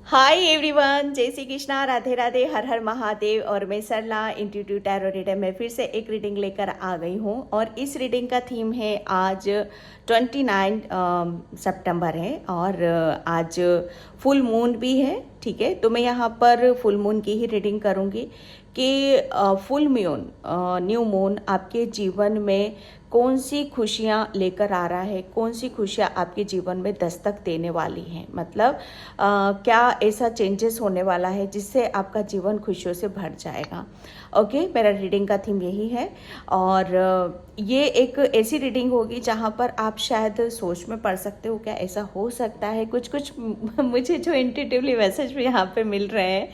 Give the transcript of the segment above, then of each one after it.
Hi everyone, जय श्री कृष्णा, राधे राधे, हर हर महादेव। और मैं सरला इंट्यूटिव टैरो रीडर में फिर से एक रीडिंग लेकर आ गई हूँ। और इस रीडिंग का थीम है आज 29 सितंबर है और आज फुल मून भी है। ठीक है, तो मैं यहाँ पर फुल मून की ही रीडिंग करूँगी कि फुल मून, न्यू मून आपके जीवन में कौन सी खुशियाँ लेकर आ रहा है, कौन सी खुशियाँ आपके जीवन में दस्तक देने वाली हैं। मतलब क्या ऐसा चेंजेस होने वाला है जिससे आपका जीवन खुशियों से भर जाएगा। ओके, मेरा रीडिंग का थीम यही है। और ये एक ऐसी रीडिंग होगी जहाँ पर आप शायद सोच में पड़ सकते हो क्या ऐसा हो सकता है, कुछ कुछ मुझे जो इंट्यूटिवली मैसेज भी यहाँ पे मिल रहे हैं,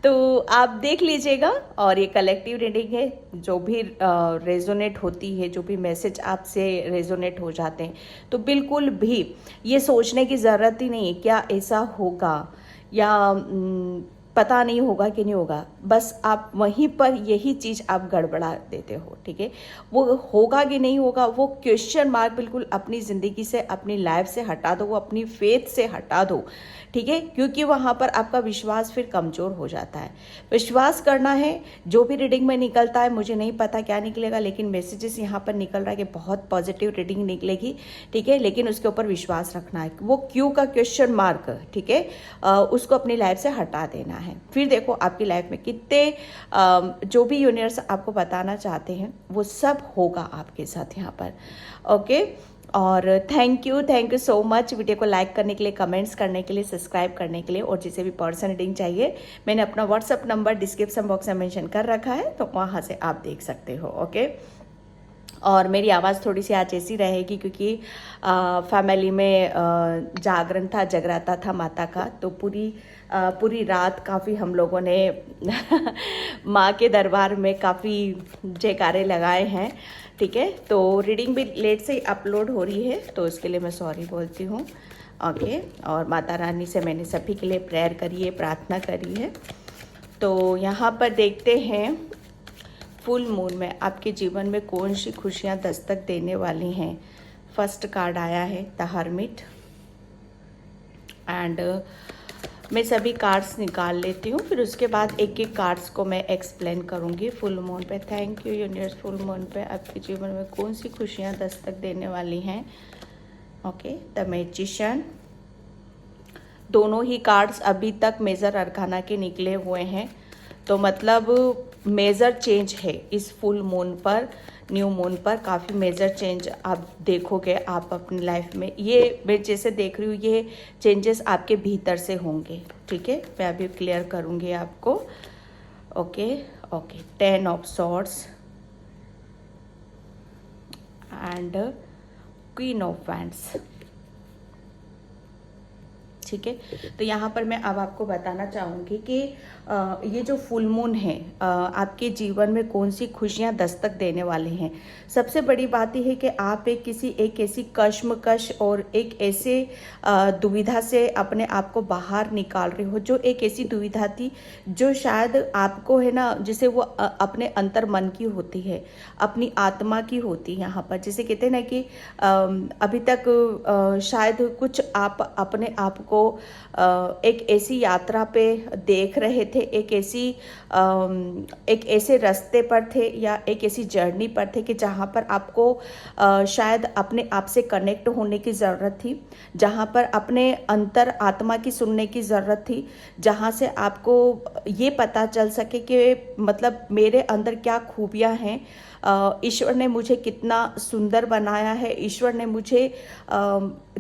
तो आप देख लीजिएगा। और ये कलेक्टिव रीडिंग है, जो भी रेजोनेट होती है, जो भी मैसेज आपसे रेजोनेट हो जाते हैं, तो बिल्कुल भी ये सोचने की ज़रूरत ही नहीं है क्या ऐसा होगा या पता नहीं होगा कि नहीं होगा। बस आप वहीं पर यही चीज़ आप गड़बड़ा देते हो। ठीक है, वो होगा कि नहीं होगा, वो क्वेश्चन मार्क बिल्कुल अपनी ज़िंदगी से, अपनी लाइफ से हटा दो, वो अपनी फेथ से हटा दो। ठीक है, क्योंकि वहाँ पर आपका विश्वास फिर कमज़ोर हो जाता है। विश्वास करना है। जो भी रीडिंग में निकलता है, मुझे नहीं पता क्या निकलेगा, लेकिन मैसेजेस यहाँ पर निकल रहा है कि बहुत पॉजिटिव रीडिंग निकलेगी। ठीक है, लेकिन उसके ऊपर विश्वास रखना है। वो क्यों का क्वेश्चन मार्क, ठीक है, उसको अपनी लाइफ से हटा देना है। फिर देखो आपकी लाइफ में कितने जो भी यूनिवर्स आपको बताना चाहते हैं वो सब होगा आपके साथ यहाँ पर। ओके, और thank you so much video को लाइक करने के लिए, कमेंट्स करने के लिए, सब्सक्राइब करने के लिए। और जिसे भी पर्सन रीडिंग चाहिए, मैंने अपना व्हाट्सअप नंबर डिस्क्रिप्शन बॉक्स में मेंशन कर रखा है, तो वहाँ से आप देख सकते हो। ओके, और मेरी आवाज़ थोड़ी सी आज ऐसी रहेगी क्योंकि फैमिली में जागरण था, जगराता था माता का, तो पूरी रात काफ़ी हम लोगों ने माँ के दरबार में काफ़ी जयकारे लगाए हैं। ठीक है, तो रीडिंग भी लेट से अपलोड हो रही है, तो उसके लिए मैं सॉरी बोलती हूँ। ओके, और माता रानी से मैंने सभी के लिए प्रेयर करी है, प्रार्थना करी है। तो यहाँ पर देखते हैं फुल मून में आपके जीवन में कौन सी खुशियाँ दस्तक देने वाली हैं। फर्स्ट कार्ड आया है द हर्मिट, एंड मैं सभी कार्ड्स निकाल लेती हूँ, फिर उसके बाद एक एक कार्ड्स को मैं एक्सप्लेन करूँगी फुल मून पे। Thank you universe, full moon पे आपके जीवन में कौन सी खुशियाँ दस्तक देने वाली हैं। ओके, द मैजिशियन, दोनों ही कार्ड्स अभी तक मेजर अरकाना के निकले हुए हैं, तो मतलब मेजर चेंज है इस फुल मून पर, न्यू मून पर काफ़ी मेजर चेंज आप देखोगे आप अपनी लाइफ में। ये मैं जैसे देख रही हूँ, ये चेंजेस आपके भीतर से होंगे। ठीक है, मैं अभी क्लियर करूँगी आपको। Okay okay, 10 of swords and queen of wands. ठीक है, तो यहाँ पर मैं अब आपको बताना चाहूँगी कि ये जो फुल मून है आपके जीवन में कौन सी खुशियाँ दस्तक देने वाली हैं। सबसे बड़ी बात यह है कि आप एक ऐसी कश्मकश और एक ऐसे दुविधा से अपने आप को बाहर निकाल रहे हो, जो एक ऐसी दुविधा थी जो शायद आपको है ना, जिसे वो अपने अंतर मन की होती है, अपनी आत्मा की होती है। यहाँ पर जैसे कहते हैं ना कि अभी तक शायद कुछ आप अपने आप को एक ऐसी यात्रा पे देख रहे थे, एक ऐसे रास्ते पर थे या एक ऐसी जर्नी पर थे कि जहाँ पर आपको शायद अपने आप से कनेक्ट होने की ज़रूरत थी, जहाँ पर अपने अंतर आत्मा की सुनने की ज़रूरत थी, जहाँ से आपको ये पता चल सके कि मतलब मेरे अंदर क्या खूबियाँ हैं, ईश्वर ने मुझे कितना सुंदर बनाया है, ईश्वर ने मुझे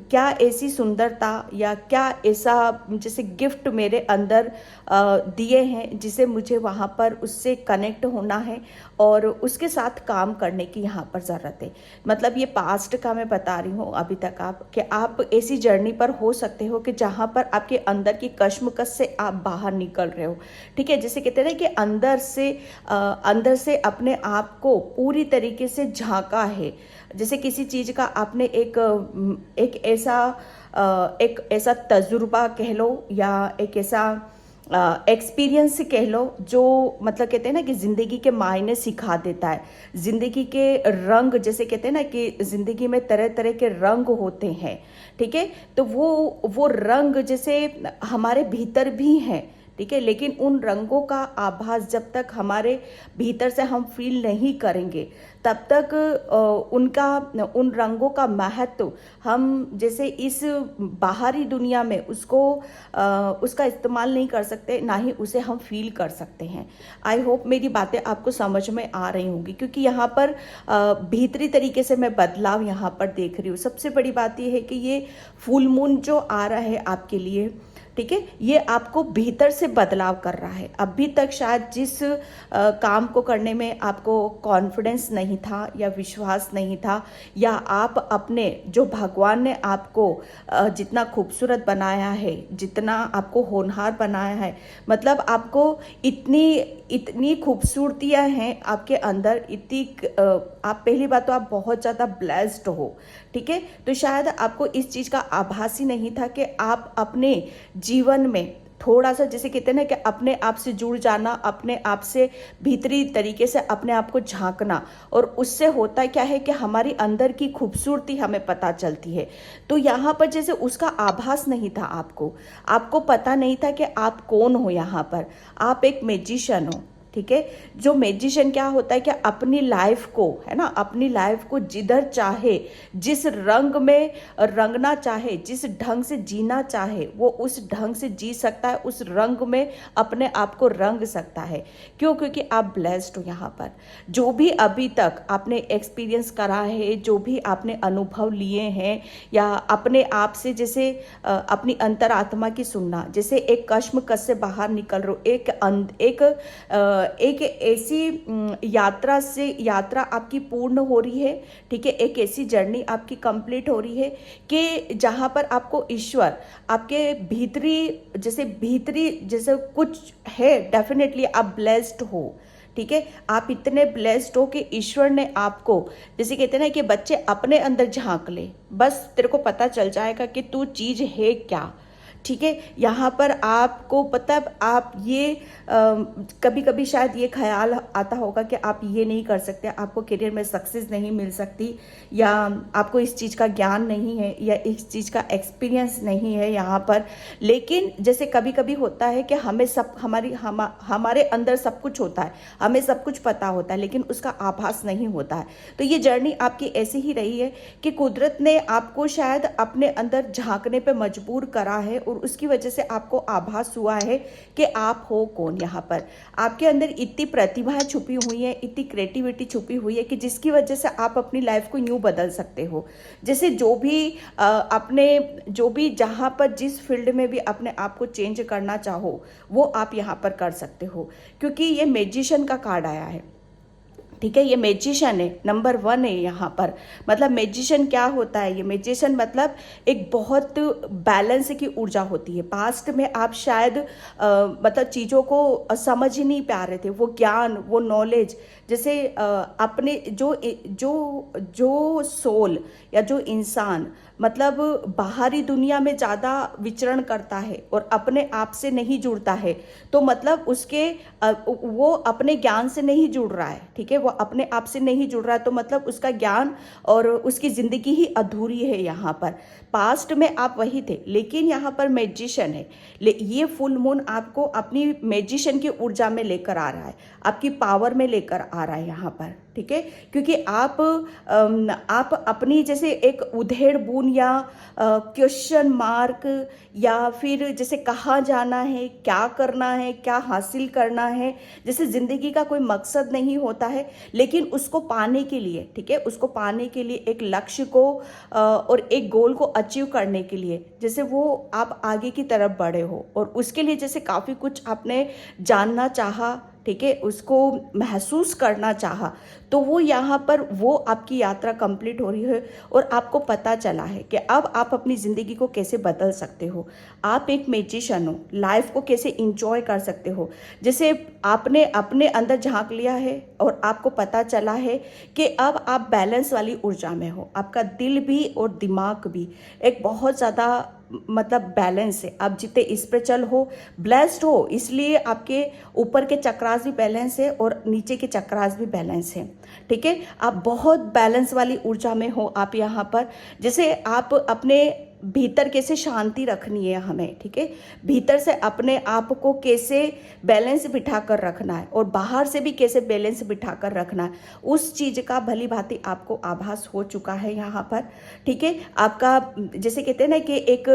क्या ऐसी सुंदरता या क्या ऐसा जैसे गिफ्ट मेरे अंदर दिए हैं जिसे मुझे वहाँ पर उससे कनेक्ट होना है और उसके साथ काम करने की यहाँ पर ज़रूरत है। मतलब ये पास्ट का मैं बता रही हूँ अभी तक कि आप ऐसी जर्नी पर हो सकते हो कि जहाँ पर आपके अंदर की कश्मकश से आप बाहर निकल रहे हो। ठीक है, जैसे कहते हैं कि अंदर से अपने आप को पूरी तरीके से झांका है। जैसे किसी चीज़ का आपने एक ऐसा तजुर्बा कह लो, या एक ऐसा एक्सपीरियंस कह लो, जो मतलब कहते हैं ना कि ज़िंदगी के मायने सिखा देता है, ज़िंदगी के रंग, जैसे कहते हैं ना कि ज़िंदगी में तरह तरह के रंग होते हैं, ठीक है। तो वो रंग जैसे हमारे भीतर भी हैं, ठीक है, लेकिन उन रंगों का आभास जब तक हमारे भीतर से हम फील नहीं करेंगे तब तक उन रंगों का महत्व हम जैसे इस बाहरी दुनिया में उसका इस्तेमाल नहीं कर सकते, ना ही उसे हम फील कर सकते हैं। आई होप मेरी बातें आपको समझ में आ रही होंगी, क्योंकि यहाँ पर भीतरी तरीके से मैं बदलाव यहाँ पर देख रही हूँ। सबसे बड़ी बात यह है कि ये फुल मून जो आ रहा है आपके लिए, ठीक है, ये आपको भीतर से बदलाव कर रहा है। अभी तक शायद जिस काम को करने में आपको कॉन्फिडेंस नहीं था या विश्वास नहीं था, या आप अपने जो भगवान ने आपको जितना खूबसूरत बनाया है, जितना आपको होनहार बनाया है, मतलब आपको इतनी खूबसूरतियाँ हैं आपके अंदर, आप पहली बात तो आप बहुत ज़्यादा ब्लेस्ड हो, ठीक है। तो शायद आपको इस चीज़ का आभास ही नहीं था कि आप अपने जीवन में थोड़ा सा, जैसे कहते हैं ना कि अपने आप से जुड़ जाना, अपने आप से भीतरी तरीके से अपने आप को झांकना, और उससे होता क्या है कि हमारी अंदर की खूबसूरती हमें पता चलती है। तो यहाँ पर जैसे उसका आभास नहीं था आपको पता नहीं था कि आप कौन हो। यहाँ पर आप एक मैजिशियन हो, ठीक है। जो मैजिशियन क्या होता है कि अपनी लाइफ को, है ना, अपनी लाइफ को जिधर चाहे, जिस रंग में रंगना चाहे, जिस ढंग से जीना चाहे, वो उस ढंग से जी सकता है, उस रंग में अपने आप को रंग सकता है। क्यों? क्योंकि आप ब्लेस्ड हो। यहाँ पर जो भी अभी तक आपने एक्सपीरियंस करा है, जो भी आपने अनुभव लिए हैं, या अपने आप से जैसे अपनी अंतरात्मा की सुनना, जैसे एक कश्मकश से बाहर निकल रहे हो, एक ऐसी यात्रा आपकी पूर्ण हो रही है, ठीक है, एक ऐसी जर्नी आपकी कंप्लीट हो रही है कि जहां पर आपको ईश्वर आपके भीतरी जैसे कुछ है। डेफिनेटली आप ब्लेस्ड हो, ठीक है, आप इतने ब्लेस्ड हो कि ईश्वर ने आपको, जैसे कहते हैं ना कि बच्चे अपने अंदर झांक ले, बस तेरे को पता चल जाएगा कि तू चीज है क्या, ठीक है। यहाँ पर आपको पता, आप ये कभी कभी शायद ये ख्याल आता होगा कि आप ये नहीं कर सकते, आपको करियर में सक्सेस नहीं मिल सकती, या आपको इस चीज़ का ज्ञान नहीं है, या इस चीज़ का एक्सपीरियंस नहीं है यहाँ पर। लेकिन जैसे कभी कभी होता है कि हमारे अंदर सब कुछ होता है, हमें सब कुछ पता होता है, लेकिन उसका आभास नहीं होता है। तो ये जर्नी आपकी ऐसी ही रही है कि कुदरत ने आपको शायद अपने अंदर झांकने पे मजबूर करा है, और उसकी वजह से आपको आभास हुआ है कि आप हो कौन। यहाँ पर आपके अंदर इतनी प्रतिभाएं छुपी हुई है, इतनी क्रिएटिविटी छुपी हुई है कि जिसकी वजह से आप अपनी लाइफ को यूं बदल सकते हो। जैसे जो भी जहाँ पर जिस फील्ड में भी अपने आप को चेंज करना चाहो, वो आप यहाँ पर कर सकते हो, क्योंकि ये मैजिशियन का कार्ड आया है, ठीक है। ये मैजिशियन है, नंबर 1 है यहाँ पर। मतलब मैजिशियन क्या होता है? ये मैजिशियन मतलब एक बहुत बैलेंस की ऊर्जा होती है। पास्ट में आप शायद मतलब चीज़ों को समझ ही नहीं पा रहे थे, वो ज्ञान, वो नॉलेज, जैसे अपने जो सोल या जो इंसान मतलब बाहरी दुनिया में ज़्यादा विचरण करता है और अपने आप से नहीं जुड़ता है, तो मतलब वो अपने ज्ञान से नहीं जुड़ रहा है, ठीक है, वो अपने आप से नहीं जुड़ रहा है, तो मतलब उसका ज्ञान और उसकी ज़िंदगी ही अधूरी है। यहाँ पर पास्ट में आप वही थे, लेकिन यहाँ पर मैजिशियन है। ये फुल मून आपको अपनी मैजिशियन की ऊर्जा में लेकर आ रहा है, आपकी पावर में लेकर आ रहा है यहाँ पर, ठीक है। क्योंकि आप अपनी जैसे एक उधेड़ बूंद या क्वेश्चन मार्क, या फिर जैसे कहाँ जाना है, क्या करना है, क्या हासिल करना है, जैसे ज़िंदगी का कोई मकसद नहीं होता है, लेकिन उसको पाने के लिए, ठीक है, उसको पाने के लिए एक लक्ष्य को और एक गोल को अचीव करने के लिए जैसे वो आप आगे की तरफ बढ़े हो, और उसके लिए जैसे काफ़ी कुछ आपने जानना चाहा, ठीक है, उसको महसूस करना चाहा, तो वो यहाँ पर वो आपकी यात्रा कंप्लीट हो रही है, और आपको पता चला है कि अब आप अपनी ज़िंदगी को कैसे बदल सकते हो। आप एक मैजिशियन हो, लाइफ को कैसे इंजॉय कर सकते हो। जैसे आपने अपने अंदर झांक लिया है और आपको पता चला है कि अब आप बैलेंस वाली ऊर्जा में हो, आपका दिल भी और दिमाग भी एक बहुत ज़्यादा मतलब बैलेंस है, आप जितने स्पिरिचुअल हो, ब्लेस्ड हो, इसलिए आपके ऊपर के चक्रास भी बैलेंस है और नीचे के चक्रास भी बैलेंस है। ठीक है, आप बहुत बैलेंस वाली ऊर्जा में हो आप यहाँ पर। जैसे आप अपने भीतर कैसे शांति रखनी है हमें, ठीक है, भीतर से अपने आप को कैसे बैलेंस बिठा कर रखना है और बाहर से भी कैसे बैलेंस बिठा कर रखना है, उस चीज़ का भली भांति आपको आभास हो चुका है यहाँ पर। ठीक है, आपका जैसे कहते हैं ना कि एक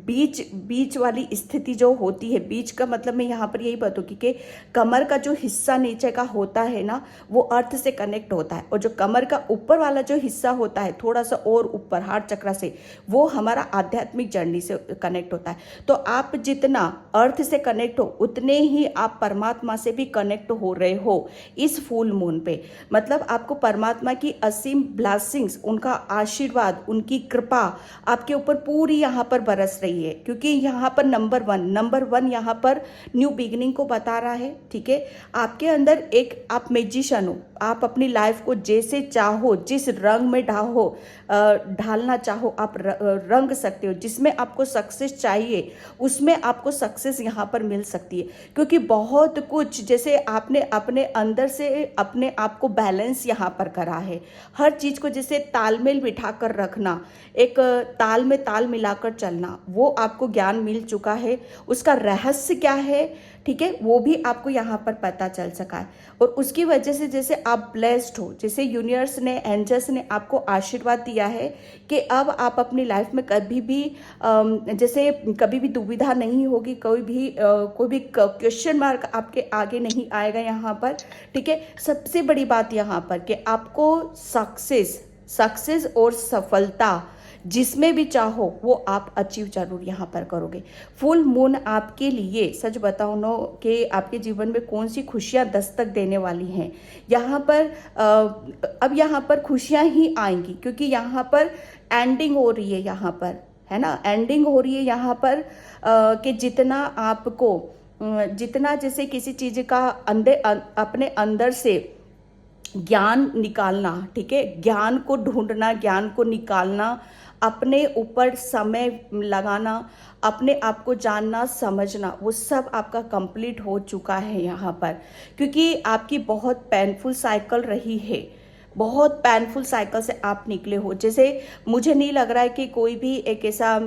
बीच बीच वाली स्थिति जो होती है, बीच का मतलब मैं यहाँ पर यही बताऊँगी कि कमर का जो हिस्सा नीचे का होता है ना, वो अर्थ से कनेक्ट होता है, और जो कमर का ऊपर वाला जो हिस्सा होता है थोड़ा सा और ऊपर हार्ट चक्र से, वो हमारा आध्यात्मिक जर्नी से कनेक्ट होता है। तो आप जितना अर्थ से कनेक्ट हो उतने ही आप परमात्मा से भी कनेक्ट हो रहे हो इस फुल मून पे। मतलब आपको परमात्मा की असीम ब्लेसिंग्स, उनका आशीर्वाद, उनकी कृपा आपके ऊपर पूरी यहाँ पर बरस रही है, क्योंकि यहाँ पर नंबर वन यहाँ पर न्यू बिगिनिंग को बता रहा है। ठीक है, आपके अंदर एक आप मैजिशियन हो, आप अपनी लाइफ को जैसे चाहो, जिस रंग में ढालना चाहो आप रंग सकते हो, जिसमें आपको सक्सेस चाहिए उसमें आपको सक्सेस यहाँ पर मिल सकती है। क्योंकि बहुत कुछ जैसे आपने अपने अंदर से अपने आप को बैलेंस यहाँ पर करा है, हर चीज़ को जैसे तालमेल बिठा कर रखना, एक ताल में ताल मिलाकर चलना, वो आपको ज्ञान मिल चुका है। उसका रहस्य क्या है, ठीक है, वो भी आपको यहाँ पर पता चल सका है। और उसकी वजह से जैसे आप ब्लेस्ड हो, जैसे यूनिवर्स ने, एंजल्स ने आपको आशीर्वाद दिया है कि अब आप अपनी लाइफ में कभी भी जैसे कभी भी दुविधा नहीं होगी, कोई भी क्वेश्चन मार्क आपके आगे नहीं आएगा यहाँ पर। ठीक है, सबसे बड़ी बात यहाँ पर कि आपको सक्सेस और सफलता जिसमें भी चाहो वो आप अचीव जरूर यहाँ पर करोगे। फुल मून आपके लिए सच बताऊँ ना कि आपके जीवन में कौन सी खुशियाँ दस्तक देने वाली हैं यहाँ पर। अब यहाँ पर खुशियाँ ही आएंगी, क्योंकि यहाँ पर एंडिंग हो रही है, यहाँ पर है ना, एंडिंग हो रही है यहाँ पर कि जितना आपको जितना जैसे किसी चीज़ का अपने अंदर से ज्ञान निकालना, ठीक है, ज्ञान को ढूंढना, ज्ञान को निकालना, अपने ऊपर समय लगाना, अपने आप को जानना समझना, वो सब आपका कंप्लीट हो चुका है यहाँ पर। क्योंकि आपकी बहुत पेनफुल साइकिल रही है, बहुत पेनफुल साइकिल से आप निकले हो। जैसे मुझे नहीं लग रहा है कि कोई भी एक ऐसा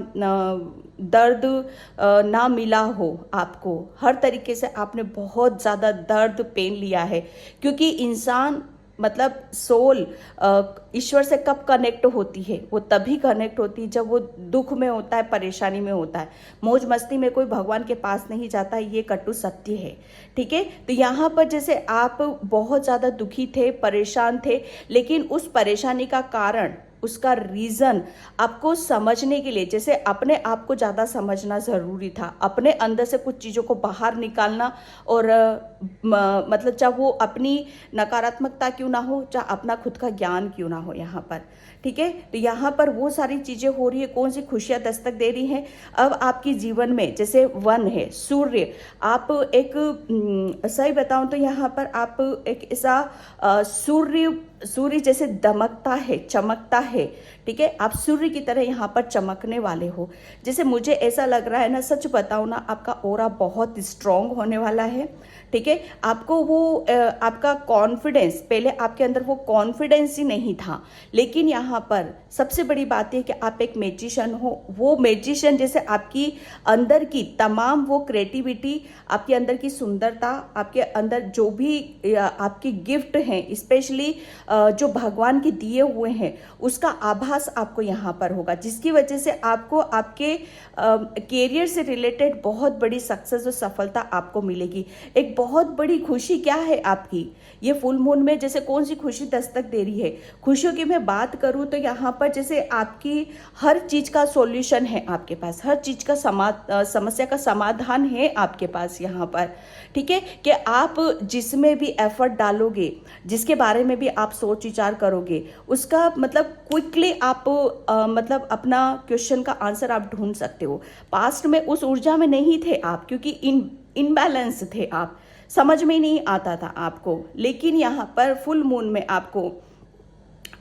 दर्द ना मिला हो आपको, हर तरीके से आपने बहुत ज़्यादा दर्द पेन लिया है। क्योंकि इंसान मतलब सोल ईश्वर से कब कनेक्ट होती है, वो तभी कनेक्ट होती है जब वो दुख में होता है, परेशानी में होता है। मौज मस्ती में कोई भगवान के पास नहीं जाता, ये कटु सत्य है। ठीक है, तो यहाँ पर जैसे आप बहुत ज़्यादा दुखी थे, परेशान थे, लेकिन उस परेशानी का कारण, उसका रीज़न आपको समझने के लिए जैसे अपने आप को ज़्यादा समझना ज़रूरी था, अपने अंदर से कुछ चीज़ों को बाहर निकालना। और मतलब चाहे वो अपनी नकारात्मकता क्यों ना हो, चाहे अपना खुद का ज्ञान क्यों ना हो यहाँ पर। ठीक है, तो यहाँ पर वो सारी चीज़ें हो रही है। कौन सी खुशियाँ दस्तक दे रही हैं अब आपकी जीवन में, जैसे वन है सूर्य, आप एक सही बताऊं तो यहाँ पर आप एक ऐसा सूर्य जैसे दमकता है, चमकता है। ठीक है, आप सूर्य की तरह यहाँ पर चमकने वाले हो। जैसे मुझे ऐसा लग रहा है ना, सच बताऊँ ना, आपका ऑरा बहुत स्ट्रांग होने वाला है। ठीक है, आपको वो आपका कॉन्फिडेंस, पहले आपके अंदर वो कॉन्फिडेंस ही नहीं था, लेकिन यहाँ पर सबसे बड़ी बात है कि आप एक मैजिशियन हो। वो मैजिशियन जैसे आपकी अंदर की तमाम वो क्रिएटिविटी, आपके अंदर की सुंदरता, आपके अंदर जो भी आपकी गिफ्ट हैं, स्पेशली जो भगवान के दिए हुए हैं, उसका आभास आपको यहाँ पर होगा, जिसकी वजह से आपको आपके कैरियर से रिलेटेड बहुत बड़ी सक्सेस और सफलता आपको मिलेगी। एक बहुत बड़ी खुशी क्या है आपकी ये फुल मून में, जैसे कौन सी खुशी दस्तक दे रही है। खुशियों की मैं बात करूं तो यहाँ पर जैसे आपकी हर चीज का सॉल्यूशन है आपके पास, हर चीज का समस्या का समाधान है आपके पास यहाँ पर। ठीक है, कि आप जिसमें भी एफर्ट डालोगे, जिसके बारे में भी आप सोच विचार करोगे, उसका मतलब क्विकली आप मतलब अपना क्वेश्चन का आंसर आप ढूंढ सकते हो। पास्ट में उस ऊर्जा में नहीं थे आप, क्योंकि इनबैलेंस थे आप, समझ में नहीं आता था आपको। लेकिन यहाँ पर फुल मून में आपको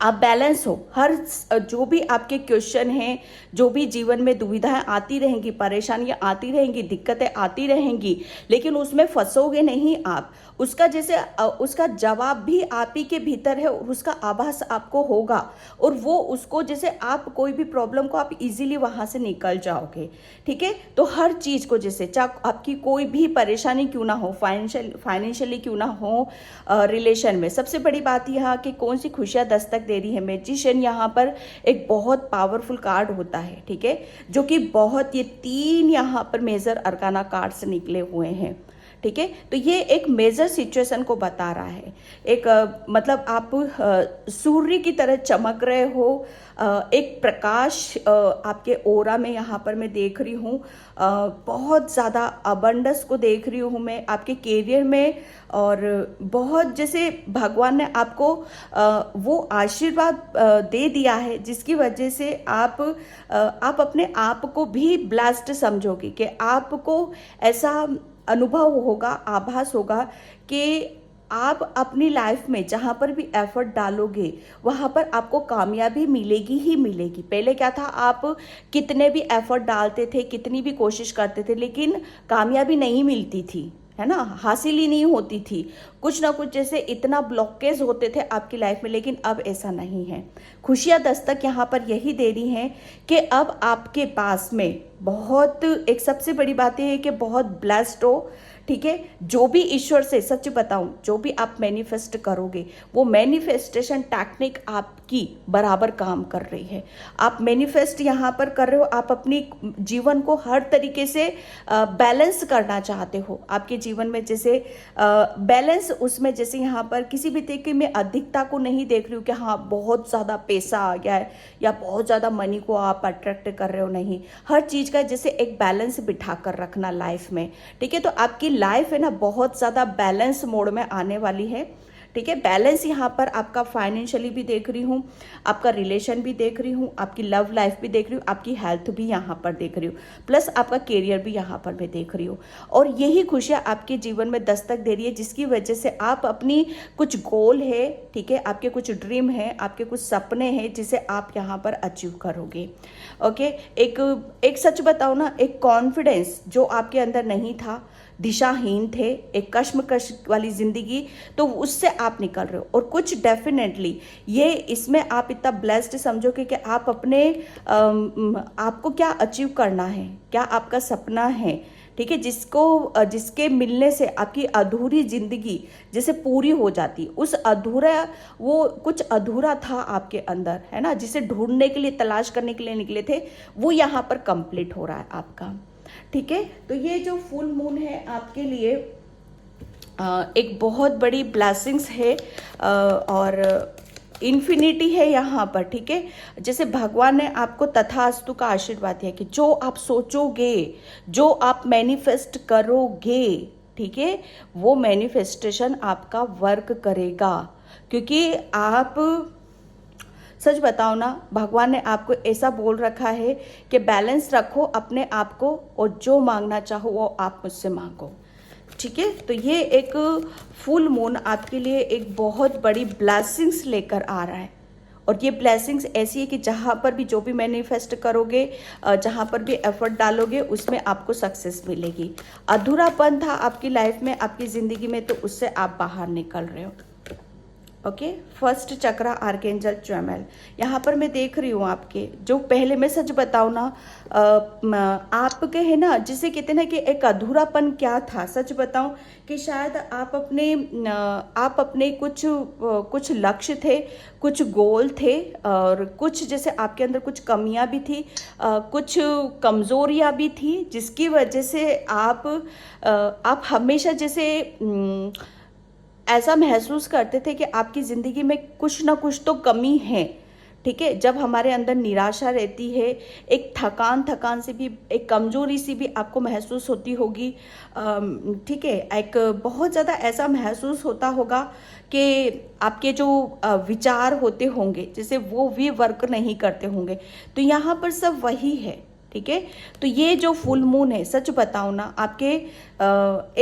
आप बैलेंस हो। हर जो भी आपके क्वेश्चन हैं, जो भी जीवन में दुविधाएं आती रहेंगी, परेशानियां आती रहेंगी, दिक्कतें आती रहेंगी, लेकिन उसमें फंसोगे नहीं आप। उसका जैसे उसका जवाब भी आप ही के भीतर है और उसका आभास आपको होगा, और वो उसको जैसे आप कोई भी प्रॉब्लम को आप इजीली वहां से निकल जाओगे। ठीक है, तो हर चीज को जैसे चाहे आपकी कोई भी परेशानी क्यों ना हो, फाइनेंशियली क्यों ना हो, रिलेशन में, सबसे बड़ी बात यहाँ कि कौन सी खुशियां दस्तक दे रही है। मैजिशियन यहाँ पर एक बहुत पावरफुल कार्ड होता है, ठीक है, जो कि बहुत, ये 3 यहाँ पर मेजर अरकाना कार्ड्स निकले हुए हैं। ठीक है, तो ये एक मेजर सिचुएशन को बता रहा है। एक मतलब आप सूर्य की तरह चमक रहे हो, एक प्रकाश आपके ओरा में यहाँ पर मैं देख रही हूँ, बहुत ज़्यादा अबंडस को देख रही हूँ मैं आपके कैरियर में। और बहुत जैसे भगवान ने आपको वो आशीर्वाद दे दिया है, जिसकी वजह से आप अपने आप को भी ब्लेस्ड समझोगे, कि आपको ऐसा अनुभव होगा, आभास होगा कि आप अपनी लाइफ में जहाँ पर भी एफर्ट डालोगे वहाँ पर आपको कामयाबी मिलेगी ही मिलेगी। पहले क्या था, आप कितने भी एफर्ट डालते थे, कितनी भी कोशिश करते थे, लेकिन कामयाबी नहीं मिलती थी, है ना, हासिल ही नहीं होती थी, कुछ ना कुछ जैसे इतना ब्लॉकेज होते थे आपकी लाइफ में। लेकिन अब ऐसा नहीं है। खुशियाँ दस्तक यहाँ पर यही दे रही हैं कि अब आपके पास में बहुत, एक सबसे बड़ी बात यह है कि बहुत ब्लेस्ड हो। ठीक है, जो भी ईश्वर से, सच बताऊं, जो भी आप मैनिफेस्ट करोगे वो मैनिफेस्टेशन टेक्निक आपकी बराबर काम कर रही है। आप मैनिफेस्ट यहाँ पर कर रहे हो, आप अपनी जीवन को हर तरीके से बैलेंस करना चाहते हो। आपके जीवन में जैसे बैलेंस, उसमें जैसे यहाँ पर किसी भी तरीके में अधिकता को नहीं देख रही हूँ कि हाँ बहुत ज़्यादा पैसा आ गया है या बहुत ज़्यादा मनी को आप अट्रैक्ट कर रहे हो, नहीं। हर चीज़ का जैसे एक बैलेंस बिठा कर रखना लाइफ में। ठीक है, तो आपकी लाइफ है ना बहुत ज़्यादा बैलेंस मोड में आने वाली है। ठीक है, बैलेंस यहाँ पर आपका फाइनेंशियली भी देख रही हूँ, आपका रिलेशन भी देख रही हूँ, आपकी लव लाइफ भी देख रही हूँ, आपकी हेल्थ भी यहाँ पर देख रही हूँ, प्लस आपका कैरियर भी यहाँ पर मैं देख रही हूँ। और यही खुशियाँ आपके जीवन में दस्तक दे रही है, जिसकी वजह से आप अपनी कुछ गोल है, ठीक है, आपके कुछ ड्रीम है, आपके कुछ सपने हैं, जिसे आप यहाँ पर अचीव करोगे। ओके, एक सच बताओ ना, एक कॉन्फिडेंस जो आपके अंदर नहीं था, दिशाहीन थे, एक कश्मकश वाली जिंदगी, तो उससे आप निकल रहे हो। और कुछ डेफिनेटली ये इसमें आप इतना ब्लेस्ड समझोगे कि आप अपने आपको क्या अचीव करना है, क्या आपका सपना है, ठीक है, जिसके मिलने से आपकी अधूरी जिंदगी जैसे पूरी हो जाती, उस अधूरा, वो कुछ अधूरा था आपके अंदर, है ना, जिसे ढूंढने के लिए, तलाश करने के लिए निकले थे, वो यहाँ पर कंप्लीट हो रहा है आपका। ठीक है, तो ये जो फुल मून है आपके लिए एक बहुत बड़ी ब्लेसिंग्स है और इन्फिनिटी है यहाँ पर। ठीक है, जैसे भगवान ने आपको तथास्तु का आशीर्वाद दिया कि जो आप सोचोगे, जो आप मैनिफेस्ट करोगे, ठीक है, वो मैनिफेस्टेशन आपका वर्क करेगा। क्योंकि आप, सच बताओ ना, भगवान ने आपको ऐसा बोल रखा है कि बैलेंस रखो अपने आप को, और जो मांगना चाहो वो आप मुझसे मांगो। ठीक है, तो ये एक फुल मून आपके लिए एक बहुत बड़ी ब्लेसिंग्स लेकर आ रहा है। और ये ब्लेसिंग्स ऐसी है कि जहाँ पर भी जो भी मैनिफेस्ट करोगे, जहाँ पर भी एफर्ट डालोगे, उसमें आपको सक्सेस मिलेगी। अधूरापन था आपकी लाइफ में, आपकी ज़िंदगी में, तो उससे आप बाहर निकल रहे हो। ओके, फर्स्ट चक्रा आर्केंजल चैमुएल यहाँ पर मैं देख रही हूँ आपके, जो पहले मैं सच बताऊँ ना, आपके है ना, जिसे कहते ना कि एक अधूरापन क्या था, सच बताऊँ कि शायद आप अपने कुछ लक्ष्य थे, कुछ गोल थे, और कुछ जैसे आपके अंदर कुछ कमियां भी थी, कुछ कमज़ोरियां भी थी, जिसकी वजह से आप हमेशा जैसे ऐसा महसूस करते थे कि आपकी ज़िंदगी में कुछ ना कुछ तो कमी है। ठीक है, जब हमारे अंदर निराशा रहती है, एक थकान से भी, एक कमजोरी सी भी आपको महसूस होती होगी। ठीक है, एक बहुत ज़्यादा ऐसा महसूस होता होगा कि आपके जो विचार होते होंगे, जैसे वो भी वर्क नहीं करते होंगे। तो यहाँ पर सब वही है। ठीक है, तो ये जो फुल मून है, सच बताओ ना, आपके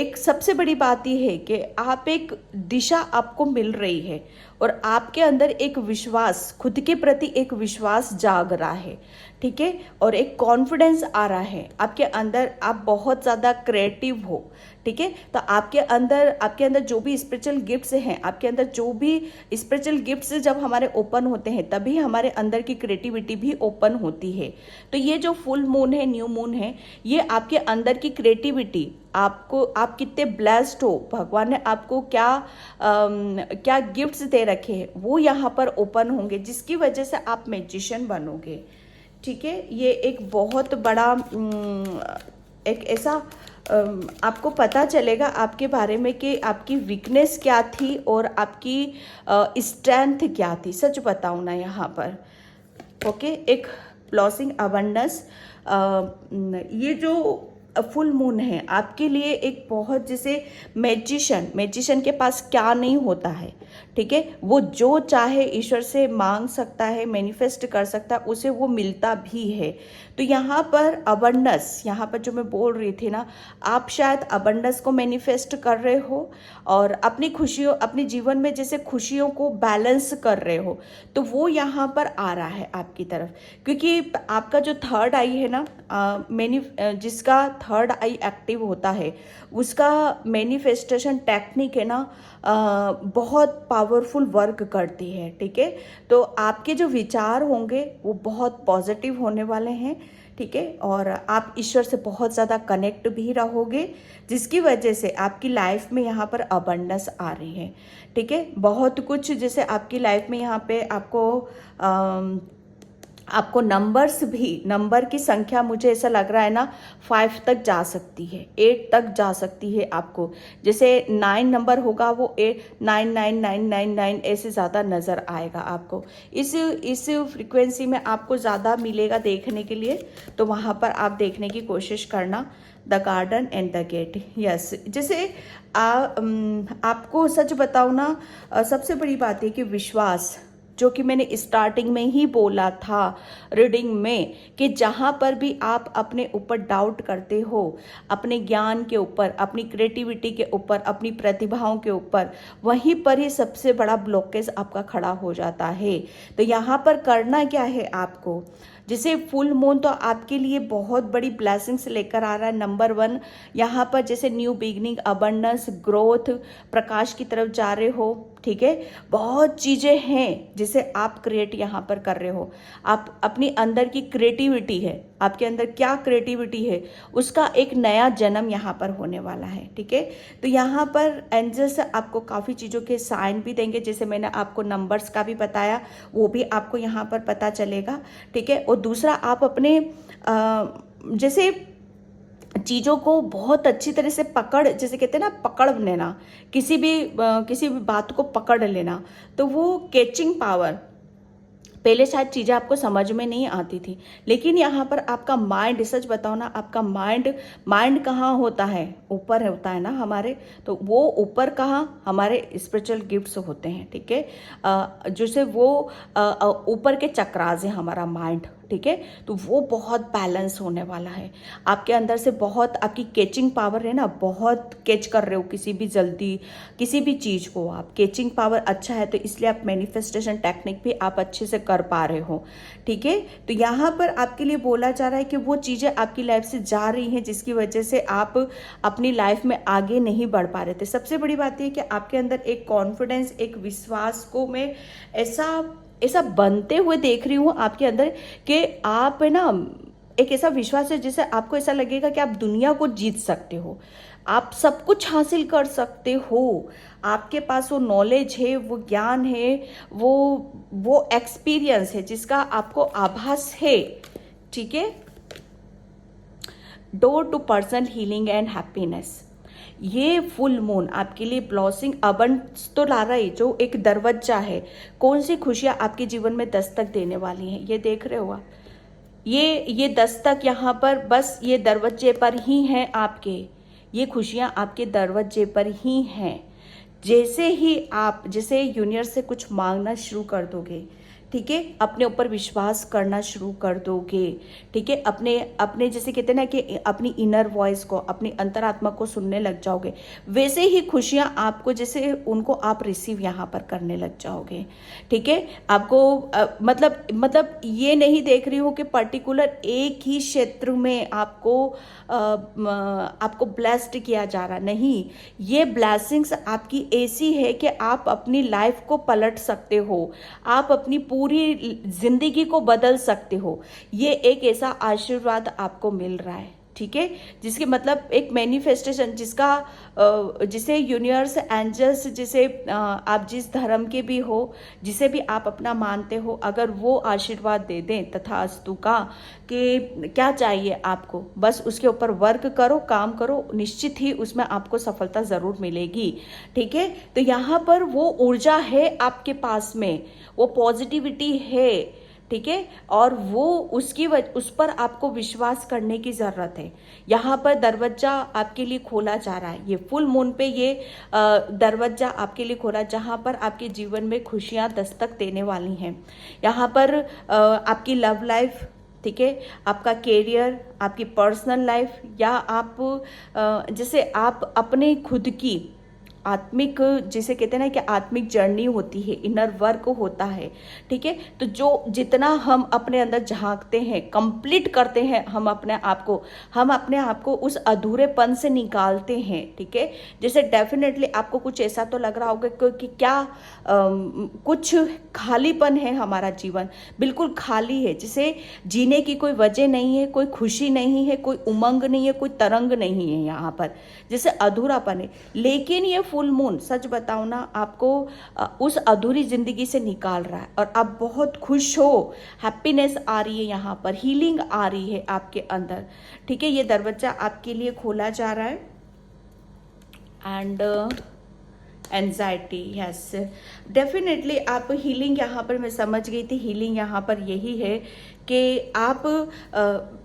एक सबसे बड़ी बात ये है कि आप एक दिशा आपको मिल रही है, और आपके अंदर एक विश्वास, खुद के प्रति एक विश्वास जाग रहा है, ठीक है, और एक कॉन्फिडेंस आ रहा है आपके अंदर। आप बहुत ज़्यादा क्रिएटिव हो, ठीक है। तो आपके अंदर जो भी स्पिरिचुअल गिफ्ट्स हैं, आपके अंदर जो भी स्पिरिचुअल गिफ्ट्स जब हमारे ओपन होते हैं तभी हमारे अंदर की क्रिएटिविटी भी ओपन होती है। तो ये जो फुल मून है, न्यू मून है, ये आपके अंदर की क्रिएटिविटी, आप कितने ब्लेस्ड हो, भगवान ने आपको क्या गिफ्ट्स दे रखे हैं वो यहाँ पर ओपन होंगे, जिसकी वजह से आप मैजिशियन बनोगे, ठीक है। ये एक बहुत बड़ा एक ऐसा आपको पता चलेगा आपके बारे में कि आपकी वीकनेस क्या थी और आपकी स्ट्रेंथ क्या थी। सच बताऊँ ना यहाँ पर, ओके। एक ब्लॉसिंग अबंडेंस, ये जो फुल मून है आपके लिए एक बहुत, जैसे मैजिशियन के पास क्या नहीं होता है, ठीक है, वो जो चाहे ईश्वर से मांग सकता है, मैनिफेस्ट कर सकता है, उसे वो मिलता भी है। तो यहाँ पर अबंडेंस, यहाँ पर जो मैं बोल रही थी ना, आप शायद अबंडेंस को मैनिफेस्ट कर रहे हो और अपनी खुशियों, अपने जीवन में जैसे खुशियों को बैलेंस कर रहे हो, तो वो यहाँ पर आ रहा है आपकी तरफ। क्योंकि आपका जो थर्ड आई है ना, जिसका थर्ड आई एक्टिव होता है, उसका मैनिफेस्टेशन टेक्निक है ना, बहुत पावरफुल वर्क करती है, ठीक है। तो आपके जो विचार होंगे वो बहुत पॉजिटिव होने वाले हैं, ठीक है, और आप ईश्वर से बहुत ज़्यादा कनेक्ट भी रहोगे, जिसकी वजह से आपकी लाइफ में यहाँ पर अबंडेंस आ रही है, ठीक है। बहुत कुछ, जैसे आपकी लाइफ में यहाँ पे आपको नंबर की संख्या, मुझे ऐसा लग रहा है ना, 5 तक जा सकती है, 8 तक जा सकती है आपको। जैसे 9 नंबर होगा वो 999999 ऐसे ज़्यादा नज़र आएगा आपको। इस फ्रीक्वेंसी में आपको ज़्यादा मिलेगा देखने के लिए, तो वहाँ पर आप देखने की कोशिश करना। The garden and the gate, yes. जैसे आपको सच बताऊँ ना, सबसे बड़ी बात है कि विश्वास, जो कि मैंने स्टार्टिंग में ही बोला था रीडिंग में, कि जहाँ पर भी आप अपने ऊपर डाउट करते हो, अपने ज्ञान के ऊपर, अपनी क्रिएटिविटी के ऊपर, अपनी प्रतिभाओं के ऊपर, वहीं पर ही सबसे बड़ा ब्लॉकेज आपका खड़ा हो जाता है। तो यहाँ पर करना क्या है आपको, जैसे फुल मून तो आपके लिए बहुत बड़ी ब्लेसिंग्स लेकर आ रहा है। नंबर 1 यहाँ पर जैसे न्यू बिगनिंग, अबंडेंस, ग्रोथ, प्रकाश की तरफ जा रहे हो, ठीक है। बहुत चीज़ें हैं जिसे आप क्रिएट यहाँ पर कर रहे हो। आप अपनी अंदर की क्रिएटिविटी है, आपके अंदर क्या क्रिएटिविटी है, उसका एक नया जन्म यहाँ पर होने वाला है, ठीक है। तो यहाँ पर एंजल्स आपको काफ़ी चीज़ों के साइन भी देंगे, जैसे मैंने आपको नंबर्स का भी बताया, वो भी आपको यहाँ पर पता चलेगा, ठीक है। और दूसरा, आप अपने जैसे चीज़ों को बहुत अच्छी तरह से जैसे कहते हैं ना, पकड़ लेना, किसी भी बात को पकड़ लेना, तो वो कैचिंग पावर, पहले शायद चीज़ें आपको समझ में नहीं आती थी, लेकिन यहाँ पर आपका माइंड, सच बताओ ना, आपका माइंड कहाँ होता है, ऊपर होता है ना हमारे, तो वो ऊपर कहाँ, हमारे स्पिरिचुअल गिफ्ट्स होते हैं, ठीक है। जैसे वो ऊपर के चक्रास है हमारा माइंड, ठीक है। तो वो बहुत बैलेंस होने वाला है। आपके अंदर से बहुत, आपकी कैचिंग पावर है ना, बहुत कैच कर रहे हो किसी भी चीज़ को, आप कैचिंग पावर अच्छा है, तो इसलिए आप मैनिफेस्टेशन टेक्निक भी आप अच्छे से कर पा रहे हो, ठीक है। तो यहाँ पर आपके लिए बोला जा रहा है कि वो चीज़ें आपकी लाइफ से जा रही हैं, जिसकी वजह से आप अपनी लाइफ में आगे नहीं बढ़ पा रहे थे। सबसे बड़ी बात यह कि आपके अंदर एक कॉन्फिडेंस, एक विश्वास को मैं ऐसा बनते हुए देख रही हूँ आपके अंदर, कि आप है ना, एक ऐसा विश्वास है जिससे आपको ऐसा लगेगा कि आप दुनिया को जीत सकते हो, आप सब कुछ हासिल कर सकते हो, आपके पास वो नॉलेज है, वो ज्ञान है, वो एक्सपीरियंस है जिसका आपको आभास है, ठीक है। Door to personal healing and happiness, ये फुल मून आपके लिए ब्लॉसिंग अबंडेंस तो ला रहा है, जो एक दरवाजा है। कौन सी खुशियाँ आपके जीवन में दस्तक देने वाली हैं, ये देख रहे हो आप, ये दस्तक यहाँ पर बस ये दरवाजे पर ही हैं आपके, ये खुशियाँ आपके दरवाजे पर ही हैं। जैसे ही आप, जैसे यूनिवर्स से कुछ मांगना शुरू कर दोगे, ठीक है, अपने ऊपर विश्वास करना शुरू कर दोगे, ठीक है, अपने अपने जैसे कहते हैं ना कि अपनी इनर वॉइस को, अपनी अंतरात्मा को सुनने लग जाओगे, वैसे ही खुशियां आपको जैसे उनको आप रिसीव यहाँ पर करने लग जाओगे। ठीक है, आपको मतलब ये नहीं देख रही हूँ कि पर्टिकुलर एक ही क्षेत्र में आपको ब्लेस्ड किया जा रहा, नहीं, ये ब्लेसिंग्स आपकी ऐसी है कि आप अपनी लाइफ को पलट सकते हो, आप अपनी पूरी जिंदगी को बदल सकते हो। ये एक ऐसा आशीर्वाद आपको मिल रहा है, ठीक है, जिसके मतलब एक मैनिफेस्टेशन, जिसे यूनिवर्स, एंजल्स, जिसे आप जिस धर्म के भी हो, जिसे भी आप अपना मानते हो, अगर वो आशीर्वाद दे दें तथास्तु का कि क्या चाहिए आपको, बस उसके ऊपर वर्क करो, काम करो, निश्चित ही उसमें आपको सफलता ज़रूर मिलेगी। ठीक है, तो यहाँ पर वो ऊर्जा है आपके पास में, वो पॉजिटिविटी है, ठीक है, और वो उस पर आपको विश्वास करने की ज़रूरत है। यहाँ पर दरवाजा आपके लिए खोला जा रहा है, ये फुल मून पे ये दरवाजा आपके लिए खोला, जहाँ पर आपके जीवन में खुशियाँ दस्तक देने वाली हैं। यहाँ पर आपकी लव लाइफ, ठीक है, आपका कैरियर, आपकी पर्सनल लाइफ, या आप जैसे आप अपने खुद की आत्मिक, जिसे कहते हैं ना कि आत्मिक जर्नी होती है, इनर वर्क होता है। ठीक है, तो जो जितना हम अपने अंदर झांकते हैं, कंप्लीट करते हैं, हम अपने आप को उस अधूरेपन से निकालते हैं। ठीक है, जैसे डेफिनेटली आपको कुछ ऐसा तो लग रहा होगा कि क्या कुछ खालीपन है, हमारा जीवन बिल्कुल खाली है, जिसे जीने की कोई वजह नहीं है, कोई खुशी नहीं है, कोई उमंग नहीं है, कोई तरंग नहीं है, यहाँ पर जैसे अधूरापन है। लेकिन ये फुल मून, सच बताऊं ना, आपको उस अधूरी जिंदगी से निकाल रहा है और आप बहुत खुश हो, हैप्पीनेस आ रही है, यहाँ पर हीलिंग आ रही है आपके अंदर। ठीक है, ये दरवाजा आपके लिए खोला जा रहा है। एंड एंजाइटी, यस, डेफिनेटली आप हीलिंग, यहाँ पर मैं समझ गई थी, हीलिंग यहाँ पर यही है कि आप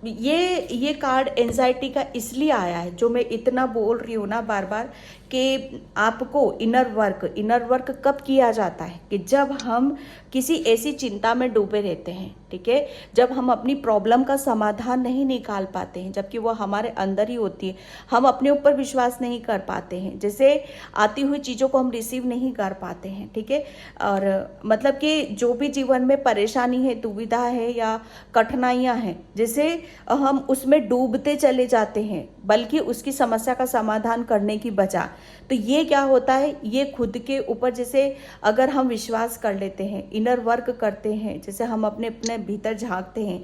ये कार्ड एंजाइटी का इसलिए आया है, जो मैं इतना बोल रही हूँ ना बार बार, कि आपको इनर वर्क कब किया जाता है, कि जब हम किसी ऐसी चिंता में डूबे रहते हैं, ठीक है, जब हम अपनी प्रॉब्लम का समाधान नहीं निकाल पाते हैं, जबकि वो हमारे अंदर ही होती है, हम अपने ऊपर विश्वास नहीं कर पाते हैं, जैसे आती हुई चीज़ों को हम रिसीव नहीं कर पाते हैं। ठीक है, और मतलब कि जो भी जीवन में परेशानी है, दुविधा है या कठिनाइयाँ हैं, जैसे हम उसमें डूबते चले जाते हैं, बल्कि उसकी समस्या का समाधान करने की बजाय। तो ये क्या होता है, ये खुद के ऊपर जैसे अगर हम विश्वास कर लेते हैं, इनर वर्क करते हैं, जैसे हम अपने अपने भीतर झांकते हैं,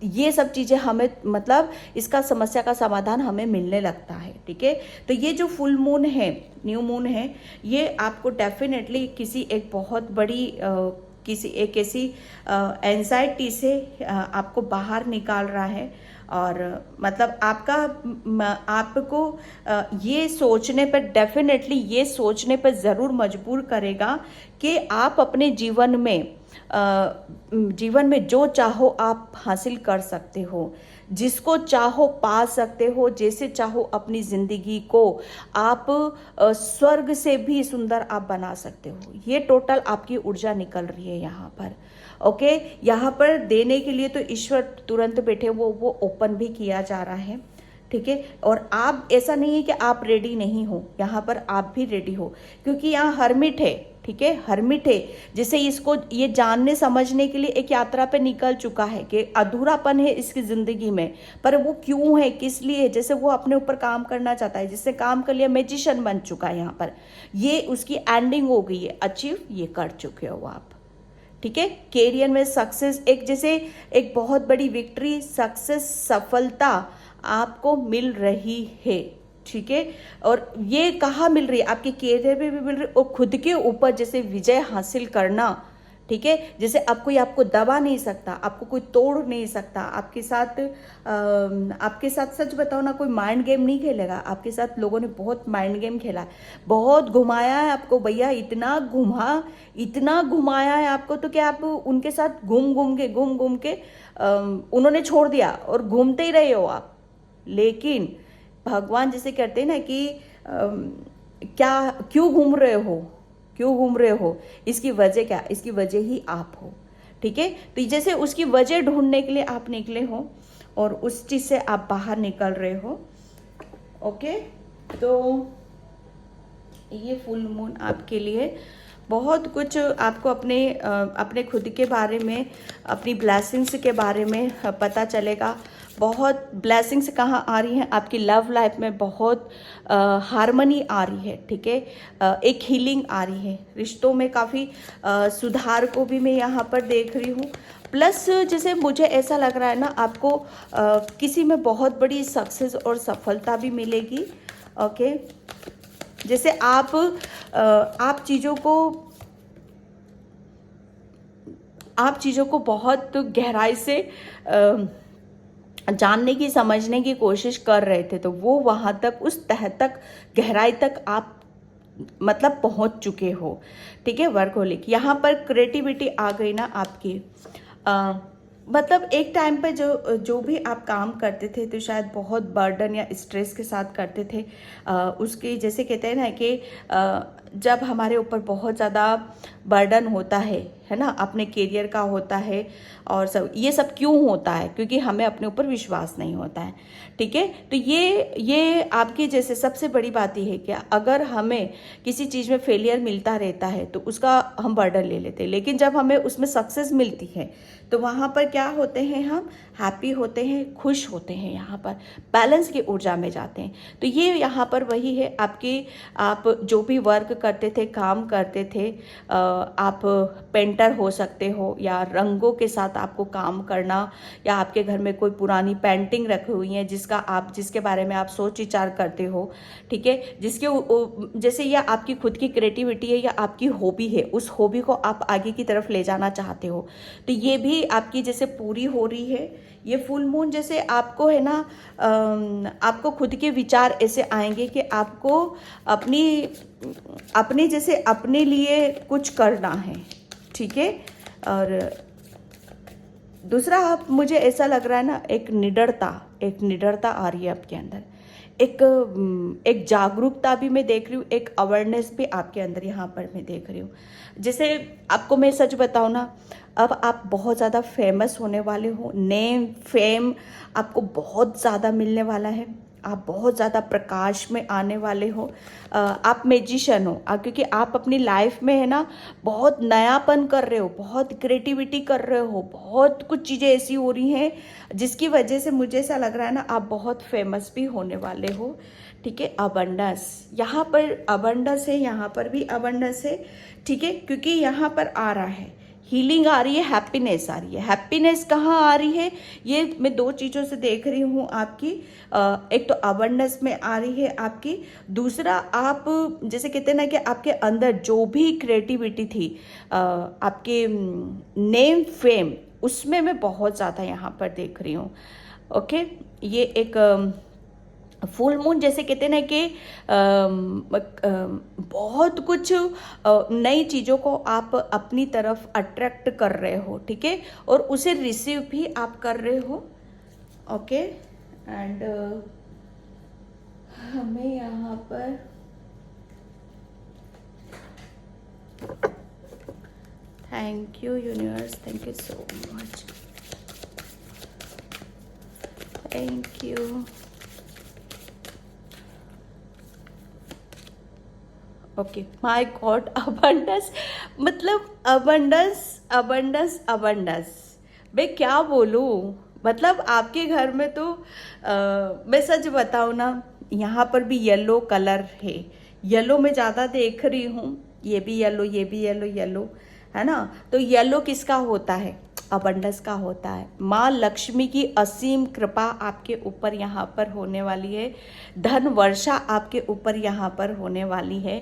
ये सब चीज़ें हमें मतलब इसका समस्या का समाधान हमें मिलने लगता है। ठीक है, तो ये जो फुल मून है, न्यू मून है, ये आपको डेफिनेटली किसी एक बहुत बड़ी किसी एक ऐसी एंजाइटी से आपको बाहर निकाल रहा है, और मतलब आपको ये सोचने पर, डेफिनेटली ये सोचने पर ज़रूर मजबूर करेगा कि आप अपने जीवन में जो चाहो आप हासिल कर सकते हो, जिसको चाहो पा सकते हो, जैसे चाहो अपनी ज़िंदगी को आप स्वर्ग से भी सुंदर आप बना सकते हो। ये टोटल आपकी ऊर्जा निकल रही है यहाँ पर। ओके, यहाँ पर देने के लिए तो ईश्वर तुरंत बैठे, वो ओपन भी किया जा रहा है। ठीक है, और आप, ऐसा नहीं है कि आप रेडी नहीं हो, यहाँ पर आप भी रेडी हो, क्योंकि यहाँ हर्मिट है। ठीक है, हर्मिट है, जिसे इसको ये जानने समझने के लिए एक यात्रा पे निकल चुका है कि अधूरापन है इसकी ज़िंदगी में, पर वो क्यों है, किस लिए है, जैसे वो अपने ऊपर काम करना चाहता है, जिससे काम कर लिया, मैजिशियन बन चुका है यहाँ पर, ये उसकी एंडिंग हो गई है, अचीव ये कर चुके हो आप। ठीक है, कैरियर में सक्सेस, एक जैसे एक बहुत बड़ी विक्ट्री, सक्सेस, सफलता आपको मिल रही है। ठीक है, और ये कहाँ मिल रही है, आपके कैरियर में भी मिल रही है, और खुद के ऊपर जैसे विजय हासिल करना। ठीक है, जैसे अब कोई आपको दबा नहीं सकता, आपको कोई तोड़ नहीं सकता, आपके साथ सच बताओ ना, कोई माइंड गेम नहीं खेलेगा आपके साथ। लोगों ने बहुत माइंड गेम खेला, बहुत घुमाया है आपको भैया, इतना घुमाया है आपको, तो क्या आप उनके साथ घूम घूम के उन्होंने छोड़ दिया और घूमते ही रहे हो आप। लेकिन भगवान जैसे कहते हैं ना कि क्यों घूम रहे हो, इसकी वजह क्या, इसकी वजह ही आप हो। ठीक है। तो जैसे उसकी वजह ढूंढने के लिए आप निकले हो और उस चीज़ से आप बाहर निकल रहे हो। ओके, तो ये फुल मून आपके लिए बहुत कुछ आपको अपने खुद के बारे में, अपनी ब्लेसिंग्स के बारे में पता चलेगा। बहुत ब्लेसिंग्स कहाँ आ रही हैं, आपकी लव लाइफ में बहुत हार्मनी आ रही है, ठीक है। एक हीलिंग आ रही है, रिश्तों में काफ़ी सुधार को भी मैं यहाँ पर देख रही हूँ। प्लस जैसे मुझे ऐसा लग रहा है ना, आपको किसी में बहुत बड़ी सक्सेस और सफलता भी मिलेगी। ओके, जैसे आप चीज़ों को बहुत गहराई से जानने की, समझने की कोशिश कर रहे थे, तो वो वहाँ तक, उस तह तक, गहराई तक आप मतलब पहुँच चुके हो, ठीक है। वर्कहोलिक, यहाँ पर क्रिएटिविटी आ गई ना आपकी। मतलब एक टाइम पे जो भी आप काम करते थे तो शायद बहुत बर्डन या स्ट्रेस के साथ करते थे। उसकी जैसे कहते हैं ना कि जब हमारे ऊपर बहुत ज़्यादा बर्डन होता है ना, अपने करियर का होता है और सब, ये सब क्यों होता है? क्योंकि हमें अपने ऊपर विश्वास नहीं होता है, ठीक है। तो ये आपकी जैसे सबसे बड़ी बात ये है कि अगर हमें किसी चीज़ में फेलियर मिलता रहता है तो उसका हम बर्डन ले लेते हैं, लेकिन जब हमें उसमें सक्सेस मिलती है तो वहाँ पर क्या होते हैं, हम हैप्पी होते हैं, खुश होते हैं, यहाँ पर बैलेंस की ऊर्जा में जाते हैं। तो ये यहाँ पर वही है, आप जो भी वर्क करते थे, काम करते थे, आप पेंटर हो सकते हो या रंगों के साथ आपको काम करना, या आपके घर में कोई पुरानी पेंटिंग रखी हुई है जिसके बारे में आप सोच विचार करते हो, ठीक है, जैसे यह आपकी खुद की क्रिएटिविटी है या आपकी हॉबी है, उस हॉबी को आप आगे की तरफ ले जाना चाहते हो, तो ये भी आपकी जैसे पूरी हो रही है। ये फुल मून जैसे आपको है ना, आपको खुद के विचार ऐसे आएंगे कि आपको अपनी जैसे अपने लिए कुछ करना है, ठीक है। और दूसरा, आप मुझे ऐसा लग रहा है ना, एक निडरता आ रही है आपके अंदर, एक जागरूकता भी मैं देख रही हूँ, एक अवेयरनेस भी आपके अंदर यहाँ पर मैं देख रही हूँ। जैसे आपको मैं सच बताऊँ ना, अब आप बहुत ज़्यादा फेमस होने वाले हो, नेम फेम आपको बहुत ज़्यादा मिलने वाला है, आप बहुत ज़्यादा प्रकाश में आने वाले हो। आप मैजिशियन हो, क्योंकि आप अपनी लाइफ में है ना बहुत नयापन कर रहे हो, बहुत क्रिएटिविटी कर रहे हो, बहुत कुछ चीज़ें ऐसी हो रही हैं जिसकी वजह से मुझे ऐसा लग रहा है ना, आप बहुत फेमस भी होने वाले हो, ठीक है। अबंडेंस, यहाँ पर अबंडेंस है, यहाँ पर भी अबंडेंस है, ठीक है, क्योंकि यहाँ पर आ रहा है हीलिंग आ रही है, हैप्पीनेस आ रही है। हैप्पीनेस कहाँ आ रही है, ये मैं दो चीज़ों से देख रही हूँ आपकी। एक तो अबंडेंस में आ रही है आपकी, दूसरा आप जैसे कहते हैं ना कि आपके अंदर जो भी क्रिएटिविटी थी, आपके नेम फेम, उसमें मैं बहुत ज़्यादा यहाँ पर देख रही हूँ। ओके, ये एक फुल मून जैसे कहते हैं ना कि बहुत कुछ नई चीज़ों को आप अपनी तरफ अट्रैक्ट कर रहे हो, ठीक है, और उसे रिसीव भी आप कर रहे हो। ओके, एंड हमें यहाँ पर thank you universe, thank you so much, thank you. Okay, my God, abundance, मतलब अबंडेंस, मैं क्या बोलूँ, मतलब आपके घर में तो मैं सच बताऊँ ना, यहाँ पर भी येलो कलर है, येलो में ज़्यादा देख रही हूँ, ये भी येलो, ये भी येलो, येलो है ना। तो येलो किसका होता है, अबंडेंस का होता है। माँ लक्ष्मी की असीम कृपा आपके ऊपर यहाँ पर होने वाली है, धन वर्षा आपके ऊपर यहाँ पर होने वाली है,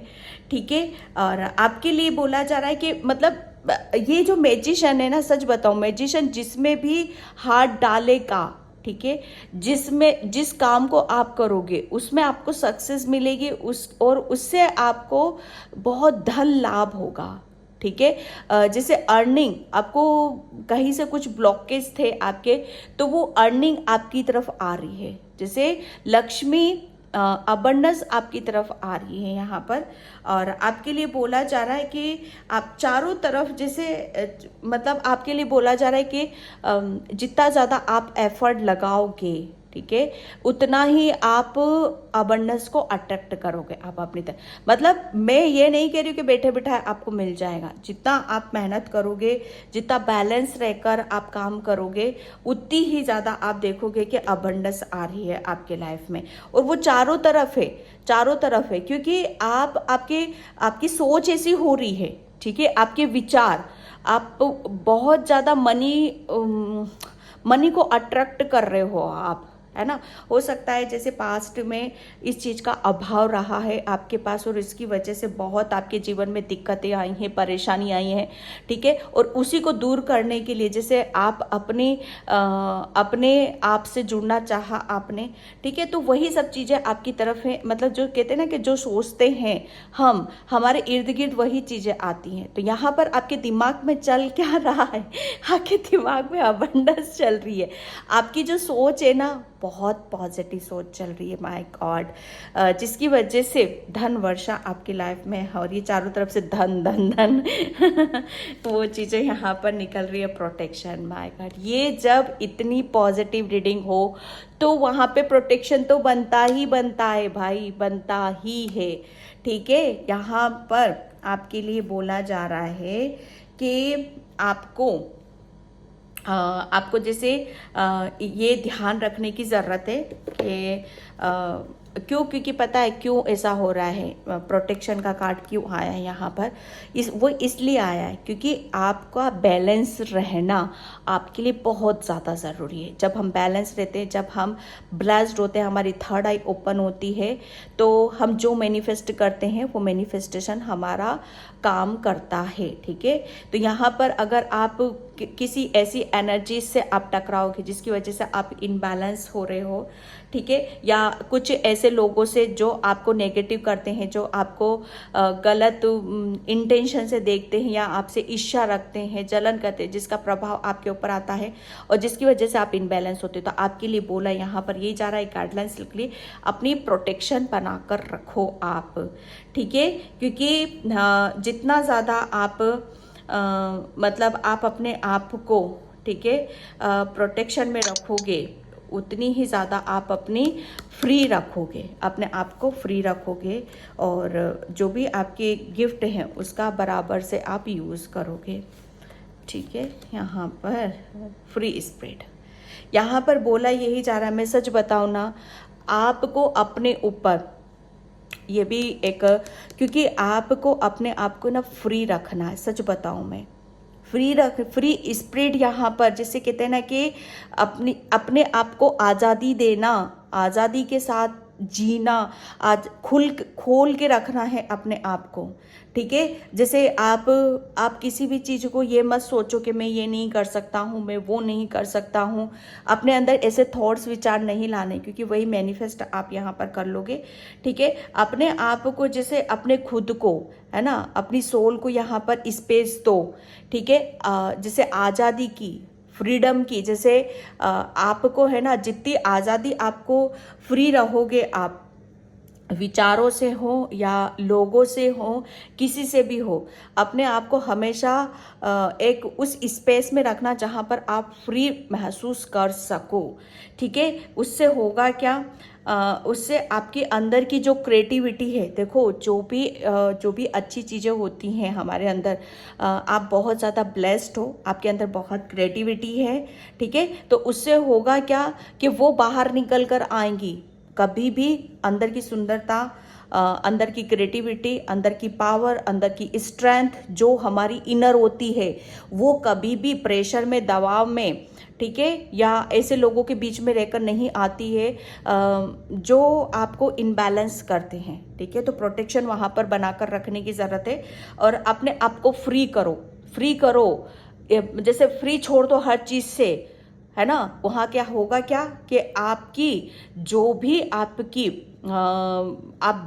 ठीक है। और आपके लिए बोला जा रहा है कि मतलब ये जो मैजिशियन है ना, सच बताऊँ, मैजिशियन जिसमें भी हाथ डालेगा, ठीक है, जिस काम को आप करोगे उसमें आपको सक्सेस मिलेगी, और उससे आपको बहुत धन लाभ होगा, ठीक है। जैसे अर्निंग, आपको कहीं से कुछ ब्लॉकेज थे आपके, तो वो अर्निंग आपकी तरफ आ रही है। जैसे लक्ष्मी अबंडेंस आपकी तरफ आ रही है यहाँ पर। और आपके लिए बोला जा रहा है कि आप चारों तरफ जैसे मतलब आपके लिए बोला जा रहा है कि जितना ज़्यादा आप एफर्ट लगाओगे, ठीक है, उतना ही आप अबंडेंस को अट्रैक्ट करोगे आप अपनी तरफ। मतलब मैं ये नहीं कह रही हूँ कि बैठे बिठाए आपको मिल जाएगा। जितना आप मेहनत करोगे, जितना बैलेंस रहकर आप काम करोगे, उतनी ही ज़्यादा आप देखोगे कि अबंडेंस आ रही है आपके लाइफ में। और वो चारों तरफ है, चारों तरफ है, क्योंकि आपकी सोच ऐसी हो रही है, ठीक है, आपके विचार, आप बहुत ज़्यादा मनी को अट्रैक्ट कर रहे हो आप, है ना। हो सकता है जैसे पास्ट में इस चीज़ का अभाव रहा है आपके पास और इसकी वजह से बहुत आपके जीवन में दिक्कतें आई हैं, परेशानी आई हैं, ठीक है। और उसी को दूर करने के लिए जैसे आप अपने आप से जुड़ना चाहा आपने, ठीक है, तो वही सब चीज़ें आपकी तरफ है। मतलब जो कहते हैं ना कि जो सोचते हैं हम, हमारे इर्द गिर्द वही चीज़ें आती हैं। तो यहाँ पर आपके दिमाग में चल क्या रहा है, आपके दिमाग में अबंडेंस चल रही है। आपकी जो सोच है ना, बहुत पॉजिटिव सोच चल रही है, माय गॉड, जिसकी वजह से धन वर्षा आपकी लाइफ में है। और ये चारों तरफ से धन धन धन तो वो चीज़ें यहाँ पर निकल रही है। प्रोटेक्शन, माय गॉड, ये जब इतनी पॉजिटिव रीडिंग हो तो वहाँ पे प्रोटेक्शन तो बनता ही बनता है भाई, बनता ही है, ठीक है। यहाँ पर आपके लिए बोला जा रहा है कि आपको जैसे ये ध्यान रखने की ज़रूरत है कि क्योंकि पता है क्यों ऐसा हो रहा है, प्रोटेक्शन का कार्ड क्यों आया है यहाँ पर। वो इसलिए आया है क्योंकि आपका बैलेंस रहना आपके लिए बहुत ज़्यादा ज़रूरी है। जब हम बैलेंस रहते हैं, जब हम ब्लेस्ड होते हैं, हमारी थर्ड आई ओपन होती है, तो हम जो मैनिफेस्ट करते हैं वो मैनिफेस्टेशन हमारा काम करता है, ठीक है। तो यहाँ पर अगर आप किसी ऐसी एनर्जी से आप टकराओगे जिसकी वजह से आप इनबैलेंस हो रहे हो, ठीक है, या कुछ ऐसे लोगों से जो आपको नेगेटिव करते हैं, जो आपको गलत इंटेंशन से देखते हैं या आपसे ईर्ष्या रखते हैं, जलन करते हैं, जिसका प्रभाव आपके ऊपर आता है और जिसकी वजह से आप इनबैलेंस होते हो, तो आपके लिए बोला यहाँ पर ये जा रहा है गाइडलाइंस के लिए अपनी प्रोटेक्शन बनाकर रखो आप, ठीक है। क्योंकि जितना ज़्यादा आप मतलब आप अपने आप को, ठीक है, प्रोटेक्शन में रखोगे, उतनी ही ज़्यादा आप अपनी फ्री रखोगे, अपने आप को फ्री रखोगे और जो भी आपके गिफ्ट हैं उसका बराबर से आप यूज़ करोगे, ठीक है। यहाँ पर फ्री स्प्रेड, यहाँ पर बोला यही जा रहा है। मैं सच बताऊँ ना, आपको अपने ऊपर ये भी एक, क्योंकि आपको अपने आप को ना फ्री रखना है, सच बताऊँ मैं, फ्री स्प्रिट यहाँ पर जैसे कहते हैं ना कि अपने आप को आज़ादी देना, आज़ादी के साथ जीना, आज खोल के रखना है अपने आप को, ठीक है। जैसे आप किसी भी चीज़ को ये मत सोचो कि मैं ये नहीं कर सकता हूँ, मैं वो नहीं कर सकता हूँ, अपने अंदर ऐसे थॉट्स विचार नहीं लाने, क्योंकि वही मैनिफेस्ट आप यहाँ पर कर लोगे, ठीक है। अपने आप को जैसे अपने खुद को, है ना, अपनी सोल को यहाँ पर स्पेस दो, ठीक है। जैसे आज़ादी की, फ्रीडम की, जैसे आपको है ना, जितनी आज़ादी आपको फ्री रहोगे, आप विचारों से हो या लोगों से हो, किसी से भी हो, अपने आप को हमेशा एक उस स्पेस में रखना जहाँ पर आप फ्री महसूस कर सको, ठीक है। उससे होगा क्या, उससे आपके अंदर की जो क्रिएटिविटी है, देखो जो भी अच्छी चीज़ें होती हैं हमारे अंदर, आप बहुत ज़्यादा ब्लेस्ड हो, आपके अंदर बहुत क्रिएटिविटी है, ठीक है। तो उससे होगा क्या कि वो बाहर निकल कर आएंगी। कभी भी अंदर की सुंदरता, अंदर की क्रिएटिविटी, अंदर की पावर, अंदर की स्ट्रेंथ जो हमारी इनर होती है, वो कभी भी प्रेशर में, दबाव में, ठीक है, या ऐसे लोगों के बीच में रहकर नहीं आती है जो आपको इनबैलेंस करते हैं, ठीक है। तो प्रोटेक्शन वहाँ पर बनाकर रखने की ज़रूरत है और अपने आप को फ्री करो, जैसे फ्री छोड़ दो हर चीज़ से, है ना। वहाँ क्या होगा क्या कि आपकी जो भी आप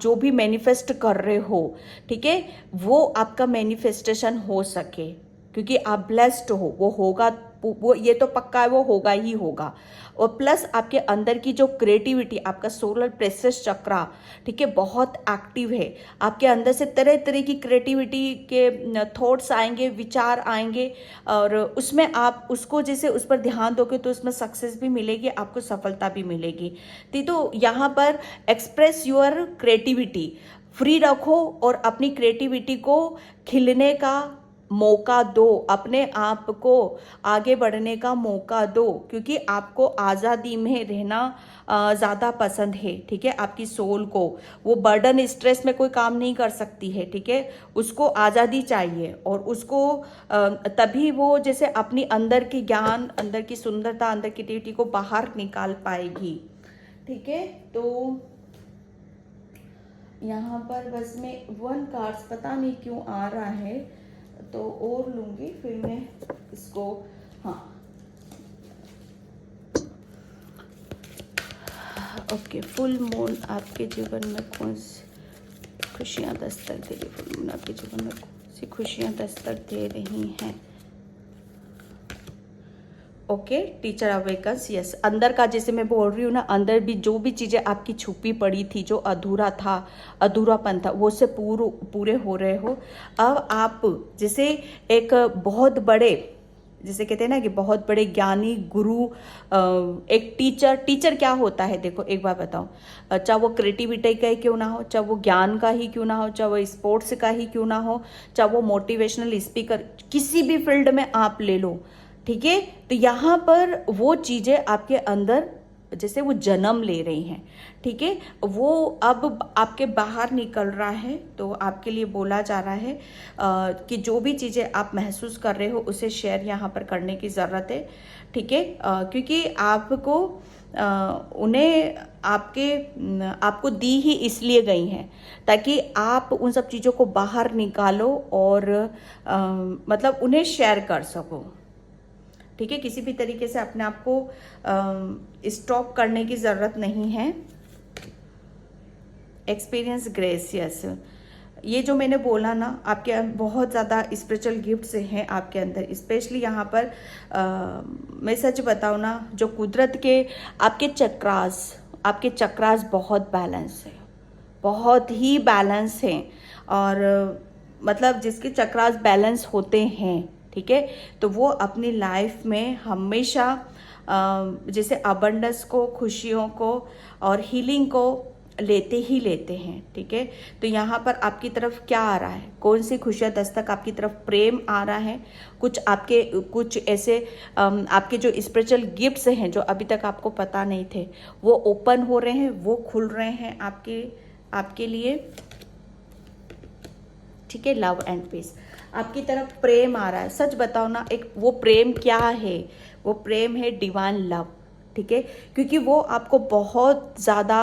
जो भी मैनिफेस्ट कर रहे हो, ठीक है, वो आपका मैनिफेस्टेशन हो सके, क्योंकि आप ब्लेस्ड हो, वो होगा वो ये तो पक्का है, वो होगा ही होगा। और प्लस आपके अंदर की जो क्रिएटिविटी, आपका सोलर प्लेक्सस चक्रा, ठीक है, बहुत एक्टिव है। आपके अंदर से तरह तरह की क्रिएटिविटी के थॉट्स आएंगे, विचार आएंगे, और उसमें आप उसको जैसे उस पर ध्यान दोगे तो उसमें सक्सेस भी मिलेगी, आपको सफलता भी मिलेगी। तो यहाँ पर एक्सप्रेस योर क्रिएटिविटी, फ्री रखो और अपनी क्रिएटिविटी को खिलने का मौका दो, अपने आप को आगे बढ़ने का मौका दो, क्योंकि आपको आज़ादी में रहना ज़्यादा पसंद है, ठीक है। आपकी सोल को वो बर्डन, स्ट्रेस में कोई काम नहीं कर सकती है, ठीक है। उसको आज़ादी चाहिए और उसको तभी वो जैसे अपनी अंदर की ज्ञान, अंदर की सुंदरता, अंदर की क्रिएटिविटी को बाहर निकाल पाएगी, ठीक है। तो यहाँ पर बस में 1 कार्ड्स पता नहीं क्यों आ रहा है, तो और लूँगी फिर मैं इसको। हाँ, ओके। फुल मून आपके जीवन में कौन सी खुशियाँ दस्तक दे रही? फुल मून आपके जीवन में कौन सी खुशियाँ दस्तक दे रही हैं? Okay, teacher awakens, yes. अंदर का, जैसे मैं बोल रही हूँ ना, अंदर भी जो भी चीज़ें आपकी छुपी पड़ी थी, जो अधूरा था, अधूरापन था, वो से पूरे हो रहे हो। अब आप जैसे एक बहुत बड़े, जैसे कहते हैं ना कि बहुत बड़े ज्ञानी गुरु, एक टीचर क्या होता है? देखो एक बार बताओ, चाहे वो क्रिएटिविटी का ही क्यों ना हो, चाहे वो ज्ञान का ही क्यों ना हो, चाहे वो स्पोर्ट्स का ही क्यों ना हो, चाहे वो मोटिवेशनल स्पीकर, किसी भी फील्ड में आप ले लो, ठीक है। तो यहाँ पर वो चीज़ें आपके अंदर जैसे वो जन्म ले रही हैं, ठीक है, वो अब आपके बाहर निकल रहा है। तो आपके लिए बोला जा रहा है कि जो भी चीज़ें आप महसूस कर रहे हो उसे शेयर यहाँ पर करने की ज़रूरत है, ठीक है। क्योंकि आपको उन्हें आपको दी ही इसलिए गई हैं ताकि आप उन सब चीज़ों को बाहर निकालो और मतलब उन्हें शेयर कर सको, ठीक है। किसी भी तरीके से अपने आप को स्टॉप करने की ज़रूरत नहीं है। एक्सपीरियंस ग्रेसियस, ये जो मैंने बोला ना, आपके बहुत ज़्यादा स्पिरिचुअल गिफ्ट्स हैं आपके अंदर। स्पेशली यहाँ पर मैं सच बताऊँ ना, जो कुदरत के आपके चक्रास बहुत बैलेंस है, बहुत ही बैलेंस हैं। और मतलब जिसके चक्रास बैलेंस होते हैं, ठीक है, तो वो अपनी लाइफ में हमेशा जैसे अबंडेंस को, खुशियों को और हीलिंग को लेते ही लेते हैं, ठीक है। तो यहाँ पर आपकी तरफ क्या आ रहा है? कौन सी खुशियाँ दस्तक? आपकी तरफ प्रेम आ रहा है। कुछ ऐसे आपके जो स्पिरिचुअल गिफ्ट्स हैं जो अभी तक आपको पता नहीं थे, वो ओपन हो रहे हैं, वो खुल रहे हैं आपके लिए, ठीक है। लव एंड पीस, आपकी तरफ प्रेम आ रहा है। सच बताओ ना, एक वो प्रेम क्या है? वो प्रेम है डिवाइन लव, ठीक है। क्योंकि वो आपको बहुत ज़्यादा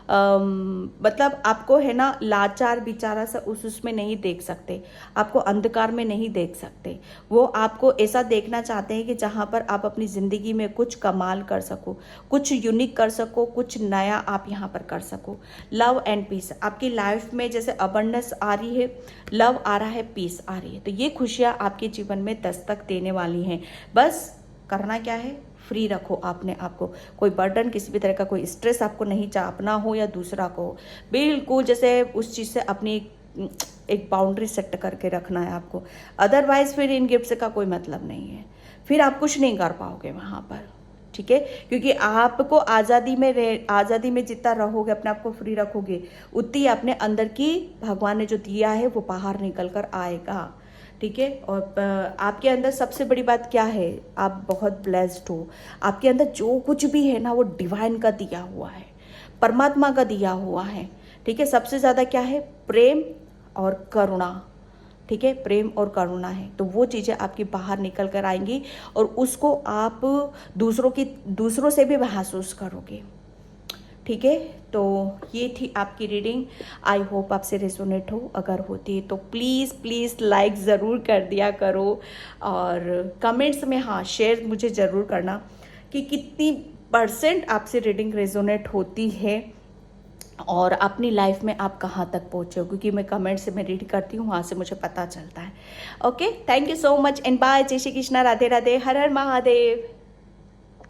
मतलब आपको है ना लाचार बेचारा सा उसमें नहीं देख सकते, आपको अंधकार में नहीं देख सकते। वो आपको ऐसा देखना चाहते हैं कि जहाँ पर आप अपनी ज़िंदगी में कुछ कमाल कर सको, कुछ यूनिक कर सको, कुछ नया आप यहाँ पर कर सको। लव एंड पीस, आपकी लाइफ में जैसे अबंडेंस आ रही है, लव आ रहा है, पीस आ रही है। तो ये खुशियाँ आपके जीवन में दस्तक देने वाली हैं। बस करना क्या है? फ्री रखो अपने आप को। कोई बर्डन, किसी भी तरह का कोई स्ट्रेस आपको नहीं चापना हो या दूसरा को हो। बिल्कुल जैसे उस चीज़ से अपनी एक बाउंड्री सेट करके रखना है आपको। अदरवाइज फिर इन गिफ्ट्स का कोई मतलब नहीं है, फिर आप कुछ नहीं कर पाओगे वहाँ पर, ठीक है। क्योंकि आपको आज़ादी में जितना रहोगे, अपने आप को फ्री रखोगे, उतनी अपने अंदर की भगवान ने जो दिया है वो बाहर निकल कर आएगा, ठीक है। और आपके अंदर सबसे बड़ी बात क्या है? आप बहुत ब्लेस्ड हो। आपके अंदर जो कुछ भी है ना, वो डिवाइन का दिया हुआ है, परमात्मा का दिया हुआ है, ठीक है। सबसे ज़्यादा क्या है? प्रेम और करुणा, ठीक है। प्रेम और करुणा है, तो वो चीज़ें आपकी बाहर निकल कर आएंगी और उसको आप दूसरों से भी महसूस करोगे, ठीक है। तो ये थी आपकी रीडिंग। आई होप आपसे रेजोनेट हो। अगर होती है तो प्लीज़ लाइक ज़रूर कर दिया करो और कमेंट्स में हाँ शेयर मुझे ज़रूर करना कि कितनी % आपसे रीडिंग रेजोनेट होती है। और अपनी लाइफ में आप कहाँ तक पहुँचे हो, क्योंकि मैं कमेंट से मैं रीड करती हूँ, वहाँ से मुझे पता चलता है। Okay, thank you so much and bye. जय श्री कृष्णा, राधे राधे, हर हर महादेव।